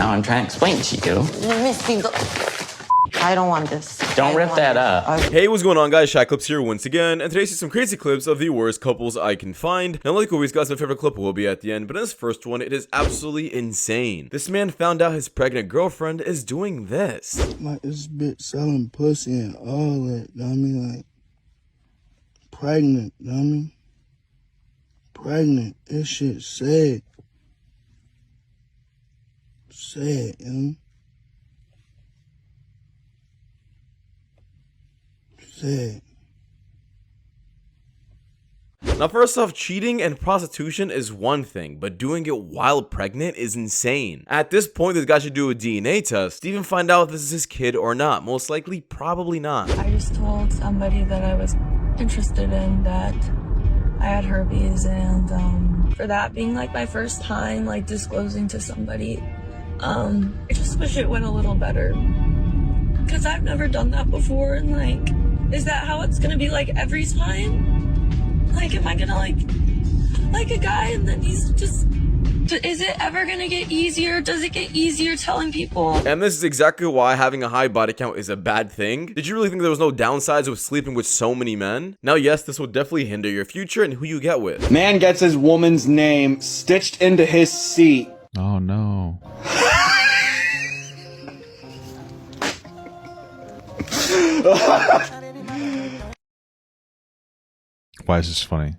Now I'm trying to explain to you. Missy, I don't want this. Don't rip that up. Hey, what's going on, guys? Shak-Clips here once again, and today see some crazy clips of the worst couples I can find. Now, like always, guys, my favorite clip will be at the end, but in this first one, it is absolutely insane. This man found out his pregnant girlfriend is doing this. Like, this bitch selling pussy and all that, you know what I mean? Like, pregnant, you know what I mean? Pregnant, this shit sad. Sad, you know? Sad. Now, first off, cheating and prostitution is one thing, but doing it while pregnant is insane. At this point, this guy should do a DNA test to even find out if this is his kid or not. Most likely, probably not. I just told somebody that I was interested in that I had herpes, and for that being like my first time like disclosing to somebody, I just wish it went a little better, because I've never done that before. And like, is that how it's gonna be like every time? Like, am I gonna like a guy and then he's just, is it ever gonna get easier? Does it get easier telling people? And this is exactly why having a high body count is a bad thing. Did you really think there was no downsides with sleeping with so many men? Now, yes, this will definitely hinder your future and who you get with. Man gets his woman's name stitched into his seat. Oh no. Why is this funny?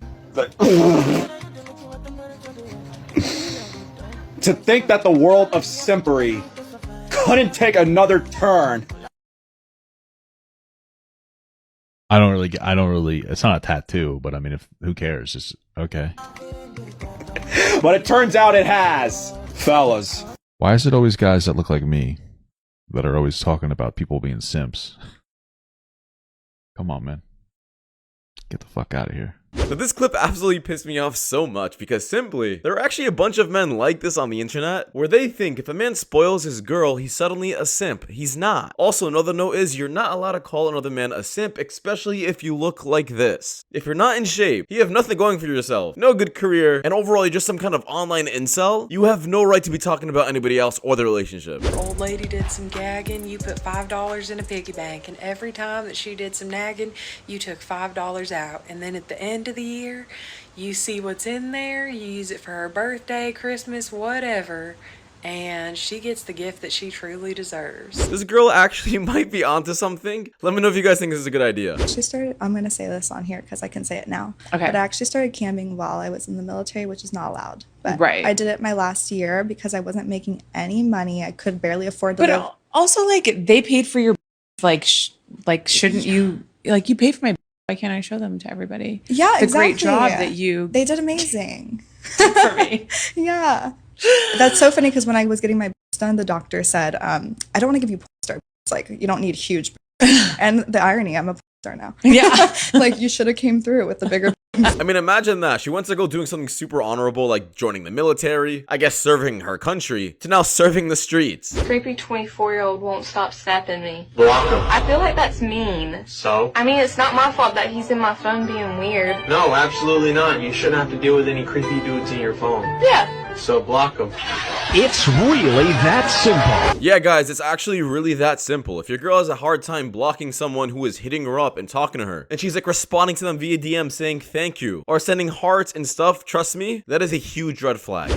To think that the world of simpery couldn't take another turn. I don't really, it's not a tattoo, but I mean, who cares? It's okay. But it turns out it has. Fellas. Why is it always guys that look like me that are always talking about people being simps? Come on, man. Get the fuck out of here. But this clip absolutely pissed me off so much because simply, there are actually a bunch of men like this on the internet where they think if a man spoils his girl, he's suddenly a simp. He's not. Also, another note is you're not allowed to call another man a simp, especially if you look like this. If you're not in shape, you have nothing going for yourself, no good career, and overall you're just some kind of online incel, you have no right to be talking about anybody else or their relationship. Old lady did some gagging, you put $5 in a piggy bank, and every time that she did some nagging, you took $5 out, and then at the end of the year, you see what's in there, you use it for her birthday, Christmas, whatever, and she gets the gift that she truly deserves. This girl actually might be onto something. Let me know if you guys think this is a good idea. She started, I'm going to say this on here because I can say it now. Okay. But I actually started camming while I was in the military, which is not allowed. But right. I did it my last year because I wasn't making any money. I could barely afford to live. But also, like, they paid for your, like, shouldn't you, like, you paid for my, why can't I show them to everybody? Yeah, the exactly. great job that you They did amazing. for me. Yeah. That's so funny because when I was getting my done, the doctor said, I don't want to give you porn star. It's like, you don't need huge. And the irony, I'm a porn star now. Yeah. Like, you should have came through with the bigger. I mean, imagine that. She went to go doing something super honorable, like joining the military, I guess serving her country, to now serving the streets. Creepy 24-year-old won't stop snapping me. Block him. I feel like that's mean. So? I mean, it's not my fault that he's in my phone being weird. No, absolutely not. You shouldn't have to deal with any creepy dudes in your phone. Yeah. So block them. It's really that simple. Yeah, guys, it's actually really that simple. If your girl has a hard time blocking someone who is hitting her up and talking to her, and she's like responding to them via DM saying thank you, or sending hearts and stuff, trust me, that is a huge red flag.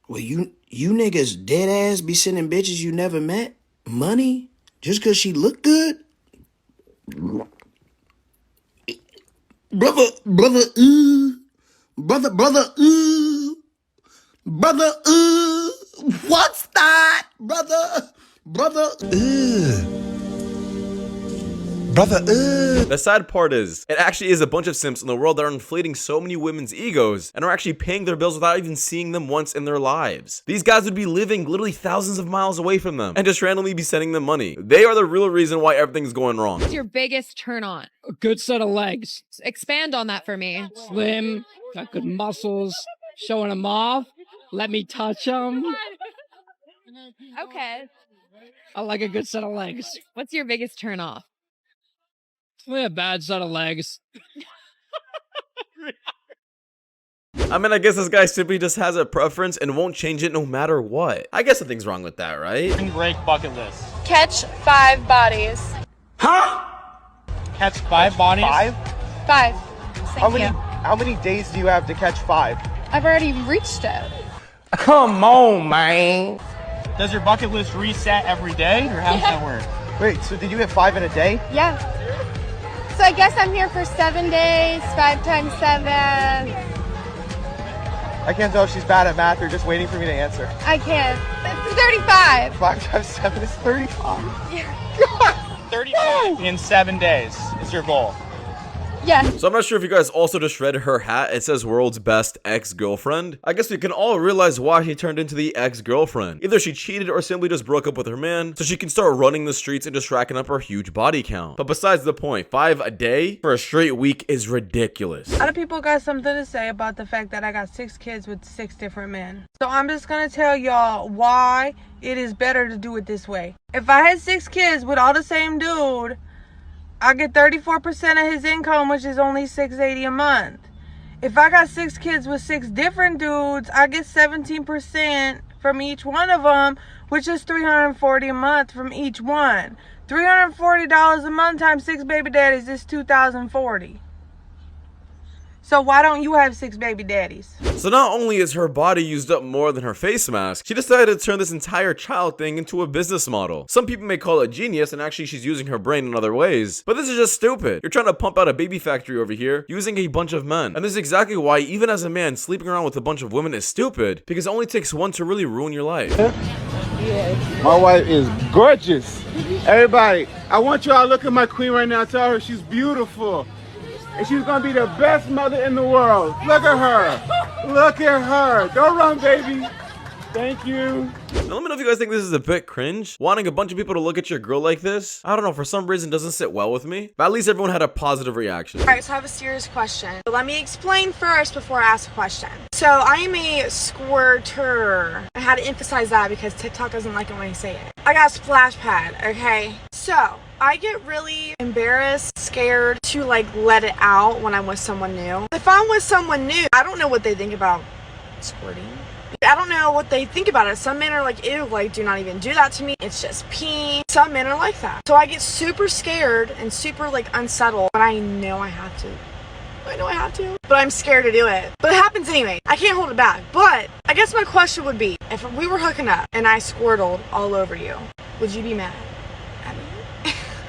Well, you niggas dead ass be sending bitches you never met money just cause she look good? Brother, what's that? Brother, The sad part is, it actually is a bunch of simps in the world that are inflating so many women's egos and are actually paying their bills without even seeing them once in their lives. These guys would be living literally thousands of miles away from them and just randomly be sending them money. They are the real reason why everything's going wrong. What's your biggest turn on? A good set of legs. Expand on that for me. Slim, got good muscles, showing them off. Let me touch them. Okay. I like a good set of legs. What's your biggest turn off? A bad set of legs. I mean, I guess this guy simply just has a preference and won't change it no matter what. I guess nothing's wrong with that, right? Break bucket list. Catch 5 bodies. Huh? Catch 5 bodies? 5? 5. How many days do you have to catch 5? I've already reached it. Come on, man. Does your bucket list reset every day, or how does that work? Wait, so did you hit 5 in a day? Yeah. So I guess I'm here for 7 days, 5 times 7. I can't tell if she's bad at math or just waiting for me to answer. I can't. It's 35. 5 times 7 is 35. God. 35 in 7 days is your goal. Yeah. So I'm not sure if you guys also just read her hat. It says world's best ex-girlfriend. I guess we can all realize why she turned into the ex-girlfriend. Either she cheated or simply just broke up with her man so she can start running the streets and just racking up her huge body count. But besides the point, 5 a day for a straight week is ridiculous. A lot of people got something to say about the fact that I got 6 kids with 6 different men. So I'm just gonna tell y'all why it is better to do it this way. If I had 6 kids with all the same dude, I get 34% of his income, which is only $680 a month. If I got 6 kids with 6 different dudes, I get 17% from each one of them, which is $340 a month from each one. $340 a month times 6 baby daddies is $2,040. So why don't you have 6 baby daddies? So not only is her body used up more than her face mask, she decided to turn this entire child thing into a business model. Some people may call it genius, and actually she's using her brain in other ways. But this is just stupid. You're trying to pump out a baby factory over here using a bunch of men. And this is exactly why, even as a man, sleeping around with a bunch of women is stupid, because it only takes one to really ruin your life. My wife is gorgeous. Everybody, I want y'all to look at my queen right now. Tell her she's beautiful. And she's gonna be the best mother in the world. Look at her. Look at her. Don't run, baby. Thank you. Now let me know if you guys think this is a bit cringe. Wanting a bunch of people to look at your girl like this, I don't know, for some reason doesn't sit well with me. But at least everyone had a positive reaction. Alright, so I have a serious question. So let me explain first before I ask a question. So I am a squirter. I had to emphasize that because TikTok doesn't like it when I say it. I got a splash pad, okay? So I get really embarrassed, scared to like let it out when I'm with someone new. If I'm with someone new, I don't know what they think about squirting. I don't know what they think about it. Some men are like, ew, like, do not even do that to me. It's just pee. Some men are like that. So I get super scared and super, like, unsettled. But I know I have to. But I'm scared to do it. But it happens anyway. I can't hold it back. But I guess my question would be, if we were hooking up and I squirtled all over you, would you be mad at me?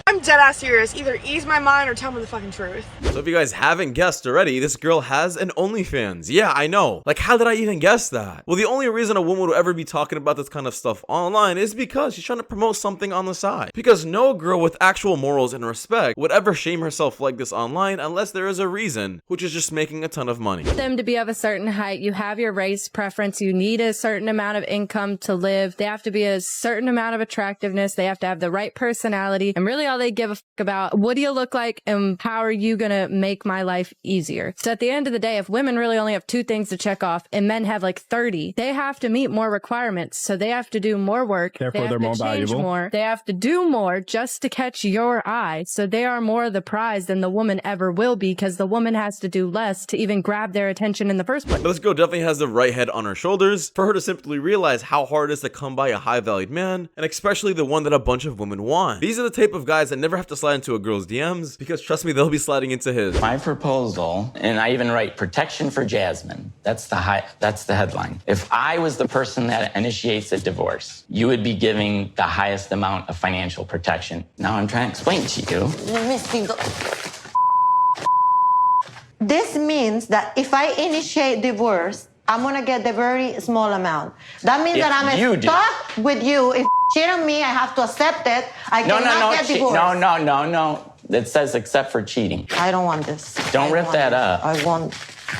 I'm dead ass serious. Either ease my mind or tell me the fucking truth. So if you guys haven't guessed already, this girl has an OnlyFans. Yeah, I know. Like, how did I even guess that? Well, the only reason a woman would ever be talking about this kind of stuff online is because she's trying to promote something on the side. Because no girl with actual morals and respect would ever shame herself like this online unless there is a reason, which is just making a ton of money. Them to be of a certain height, you have your race preference, you need a certain amount of income to live, they have to be a certain amount of attractiveness, they have to have the right personality, and really all they give a fuck about what do you look like and how are you gonna make my life easier. So at the end of the day, if women really only have 2 things to check off and men have like 30, they have to meet more requirements, so they have to do more work, therefore they're more valuable, more, they have to do more just to catch your eye, so they are more the prize than the woman ever will be, because the woman has to do less to even grab their attention in the first place. But this girl definitely has the right head on her shoulders for her to simply realize how hard it is to come by a high-valued man, and especially the one that a bunch of women want. These are the type of guys that never have to slide into a girl's DMs, because trust me, they'll be sliding into his. My proposal, and I even write protection for Jasmine. That's the headline. If I was the person that initiates a divorce, you would be giving the highest amount of financial protection. Now I'm trying to explain to you. This means that if I initiate divorce, I'm gonna get the very small amount. That means that I'm stuck with you. If you cheat on me, I have to accept it. I cannot get divorced. No. It says except for cheating. I don't want this. Don't rip that up. I want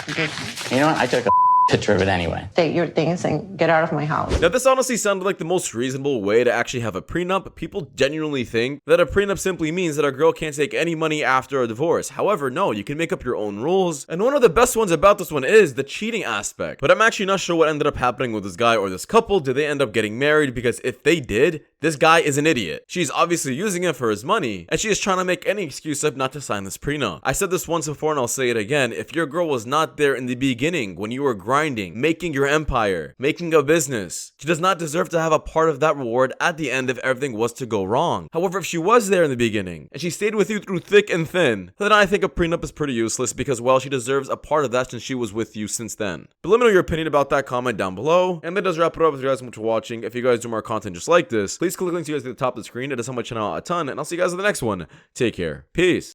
this. You know what? I took a picture of it anyway. Take your things and get out of my house. Now, this honestly sounded like the most reasonable way to actually have a prenup. People genuinely think that a prenup simply means that a girl can't take any money after a divorce. However, no, you can make up your own rules. And one of the best ones about this one is the cheating aspect. But I'm actually not sure what ended up happening with this guy or this couple. Did they end up getting married? Because if they did, This guy is an idiot. She's obviously using him for his money, and she is trying to make any excuse up not to sign this prenup. I said this once before and I'll say it again. If your girl was not there in the beginning when you were grinding, making your empire, making a business, she does not deserve to have a part of that reward at the end if everything was to go wrong. However, if she was there in the beginning and she stayed with you through thick and thin, then I think a prenup is pretty useless because, well, she deserves a part of that since she was with you since then. But let me know your opinion about that, comment down below. And that does wrap it up. If you guys so much for watching. If you guys do more content just like this, please click the links you guys at the top of the screen. It does help my channel out a ton, and I'll see you guys in the next one. Take care. Peace.